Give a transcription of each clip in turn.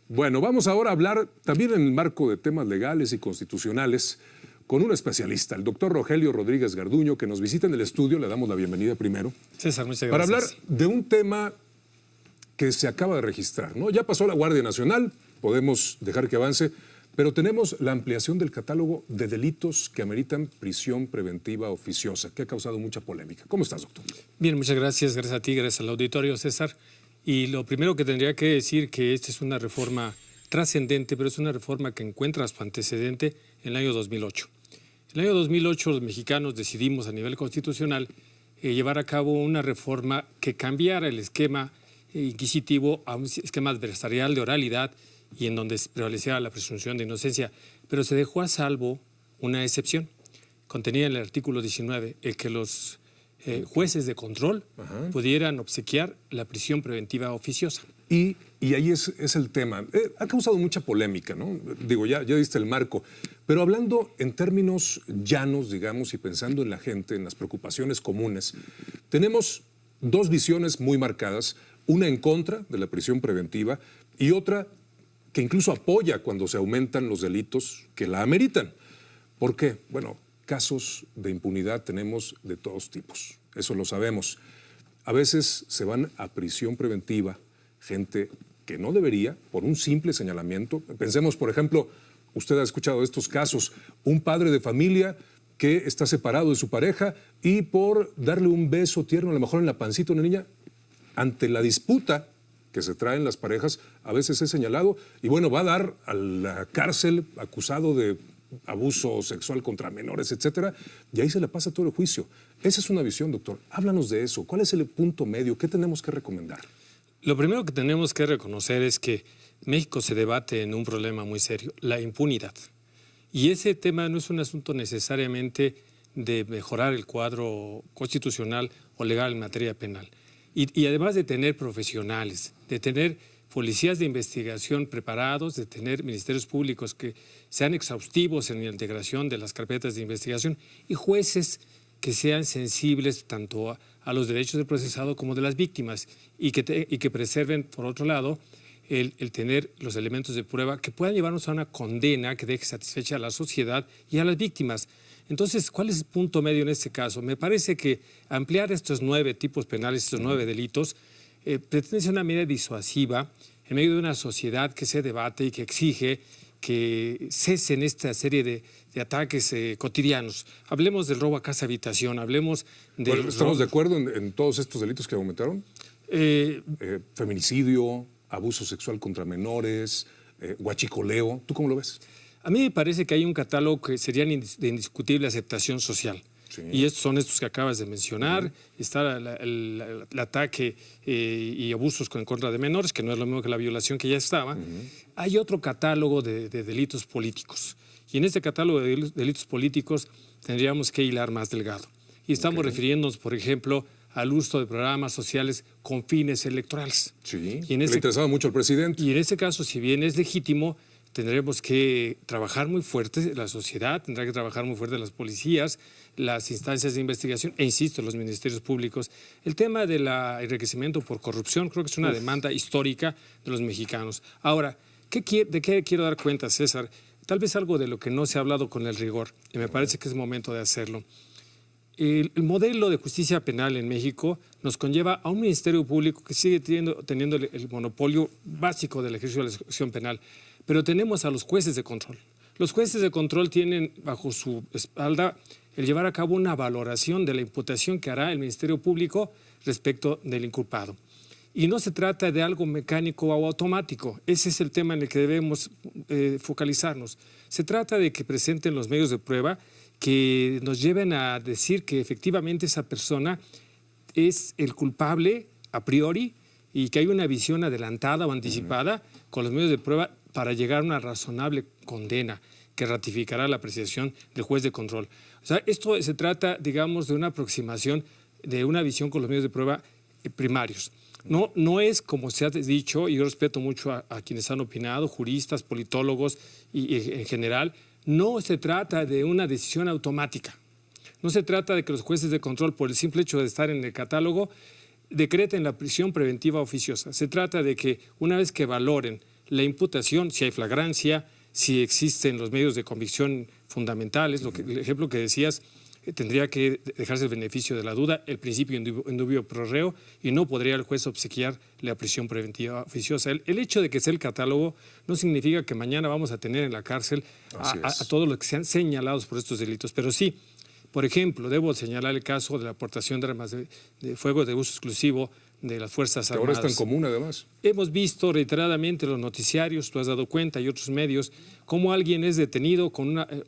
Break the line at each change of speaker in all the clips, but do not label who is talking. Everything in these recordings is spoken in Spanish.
Bueno, vamos ahora a hablar también en el marco de temas legales y constitucionales con un especialista, el doctor Rogelio Rodríguez Garduño, que nos visita en el estudio. Le damos la bienvenida primero.
César, muchas gracias.
Para hablar de un tema que se acaba de registrar, ¿no? Ya pasó la Guardia Nacional, podemos dejar que avance, pero tenemos la ampliación del catálogo de delitos que ameritan prisión preventiva oficiosa, que ha causado mucha polémica. ¿Cómo estás, doctor?
Bien, muchas gracias. Gracias a ti, gracias al auditorio, César. Y lo primero que tendría que decir que esta es una reforma trascendente, pero es una reforma que encuentra su antecedente en el año 2008. En el año 2008 los mexicanos decidimos a nivel constitucional llevar a cabo una reforma que cambiara el esquema inquisitivo a un esquema adversarial de oralidad y en donde prevalecía la presunción de inocencia, pero se dejó a salvo una excepción. Contenía en el artículo 19 el que los jueces de control pudieran obsequiar la prisión preventiva oficiosa.
Y ahí es el tema. Ha causado mucha polémica, ¿no? Digo, ya diste el marco. Pero hablando en términos llanos, digamos, y pensando en la gente, en las preocupaciones comunes, tenemos dos visiones muy marcadas. Una en contra de la prisión preventiva y otra que incluso apoya cuando se aumentan los delitos que la ameritan. ¿Por qué? Bueno, casos de impunidad tenemos de todos tipos, eso lo sabemos. A veces se van a prisión preventiva gente que no debería por un simple señalamiento. Pensemos, por ejemplo, usted ha escuchado estos casos, un padre de familia que está separado de su pareja y por darle un beso tierno, a lo mejor en la pancita a una niña, ante la disputa que se traen las parejas, a veces es señalado y bueno, va a dar a la cárcel acusado de abuso sexual contra menores, etcétera, y ahí se le pasa todo el juicio. Esa es una visión, doctor. Háblanos de eso. ¿Cuál es el punto medio? ¿Qué tenemos que recomendar?
Lo primero que tenemos que reconocer es que México se debate en un problema muy serio, la impunidad. Y ese tema no es un asunto necesariamente de mejorar el cuadro constitucional o legal en materia penal. Y además de tener profesionales, de tener policías de investigación preparados, de tener ministerios públicos que sean exhaustivos en la integración de las carpetas de investigación y jueces que sean sensibles tanto a los derechos del procesado como de las víctimas y que preserven, por otro lado, el tener los elementos de prueba que puedan llevarnos a una condena que deje satisfecha a la sociedad y a las víctimas. Entonces, ¿cuál es el punto medio en este caso? Me parece que ampliar estos 9 tipos penales, estos 9 delitos, pretende ser una medida disuasiva en medio de una sociedad que se debate y que exige que cesen esta serie de ataques cotidianos. Hablemos del robo a casa habitación, hablemos de...
Bueno, ¿estamos de acuerdo en todos estos delitos que aumentaron? Feminicidio, abuso sexual contra menores, huachicoleo. ¿Tú cómo lo ves?
A mí me parece que hay un catálogo que sería de indiscutible aceptación social. Sí. Y estos son estos que acabas de mencionar. Está el ataque y abusos en contra de menores, que no es lo mismo que la violación que ya estaba. Hay otro catálogo de delitos políticos. Y en este catálogo de delitos políticos tendríamos que hilar más delgado. Y estamos refiriéndonos, por ejemplo, al uso de programas sociales con fines electorales.
Sí, y le interesaba mucho al presidente.
Y en este caso, si bien es legítimo, tendremos que trabajar muy fuerte, la sociedad tendrá que trabajar muy fuerte, las policías, las instancias de investigación e, insisto, los ministerios públicos. El tema del enriquecimiento por corrupción creo que es una demanda histórica de los mexicanos. Ahora, ¿de qué quiero dar cuenta, César? Tal vez algo de lo que no se ha hablado con el rigor, y me parece que es momento de hacerlo. El modelo de justicia penal en México nos conlleva a un ministerio público que sigue teniendo el monopolio básico del ejercicio de la acción penal, pero tenemos a los jueces de control. Los jueces de control tienen bajo su espalda el llevar a cabo una valoración de la imputación que hará el Ministerio Público respecto del inculpado. Y no se trata de algo mecánico o automático. Ese es el tema en el que debemos focalizarnos. Se trata de que presenten los medios de prueba que nos lleven a decir que efectivamente esa persona es el culpable a priori y que hay una visión adelantada o anticipada con los medios de prueba para llegar a una razonable condena que ratificará la apreciación del juez de control. O sea, esto se trata, digamos, de una aproximación, de una visión con los medios de prueba primarios. No es, como se ha dicho, y yo respeto mucho a quienes han opinado, juristas, politólogos y en general, no se trata de una decisión automática. No se trata de que los jueces de control, por el simple hecho de estar en el catálogo, decreten la prisión preventiva oficiosa. Se trata de que una vez que valoren la imputación, si hay flagrancia, si existen los medios de convicción fundamentales, el ejemplo que decías, tendría que dejarse el beneficio de la duda, el principio indubio pro reo, y no podría el juez obsequiar la prisión preventiva oficiosa. El hecho de que sea el catálogo no significa que mañana vamos a tener en la cárcel a todos los que sean señalados por estos delitos, pero sí, por ejemplo, debo señalar el caso de la aportación de armas de fuego de uso exclusivo de las Fuerzas Armadas.
Que ahora es tan común, además.
Hemos visto reiteradamente en los noticiarios, tú has dado cuenta, y otros medios, cómo alguien es detenido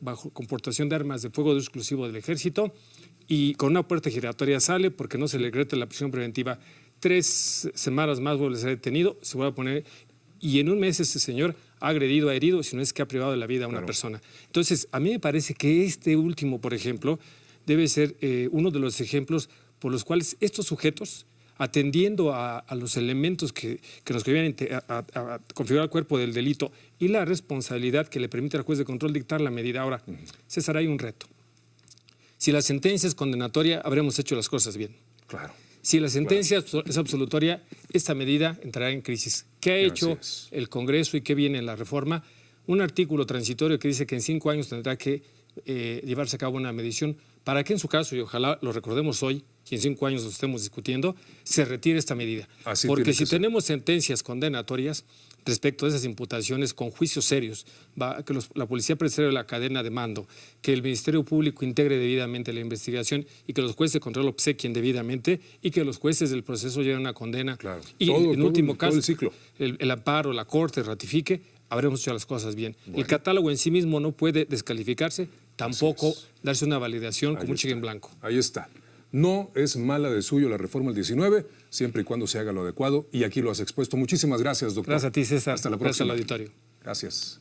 bajo portación de armas de fuego de uso exclusivo del Ejército y con una puerta giratoria sale porque no se le decreta la prisión preventiva. 3 semanas más vuelve a ser detenido, se vuelve a poner... Y en un mes ese señor ha agredido, ha herido, si no es que ha privado de la vida a una persona. Entonces, a mí me parece que este último, por ejemplo, debe ser uno de los ejemplos por los cuales estos sujetos, atendiendo a los elementos que nos llevan a configurar el cuerpo del delito y la responsabilidad que le permite al juez de control dictar la medida. Ahora, César, hay un reto. Si la sentencia es condenatoria, habremos hecho las cosas bien.
Claro.
Si la sentencia es absolutoria, esta medida entrará en crisis. ¿Qué ha hecho el Congreso y qué viene en la reforma? Un artículo transitorio que dice que en 5 años tendrá que llevarse a cabo una medición para que en su caso, y ojalá lo recordemos hoy, y en 5 años lo estemos discutiendo, se retire esta medida. Porque si tenemos sentencias condenatorias respecto a esas imputaciones con juicios serios, que la policía preserve la cadena de mando, que el Ministerio Público integre debidamente la investigación y que los jueces de control obsequien debidamente y que los jueces del proceso lleguen a una condena.
Claro.
Y en último caso,
el ciclo.
El amparo, la Corte ratifique, habremos hecho las cosas bien. Bueno. El catálogo en sí mismo no puede descalificarse, tampoco darse una validación como un cheque en blanco.
Ahí está. No es mala de suyo la reforma del 19, siempre y cuando se haga lo adecuado, y aquí lo has expuesto. Muchísimas gracias, doctor.
Gracias a ti, César.
Hasta la próxima.
Gracias al auditorio.
Gracias.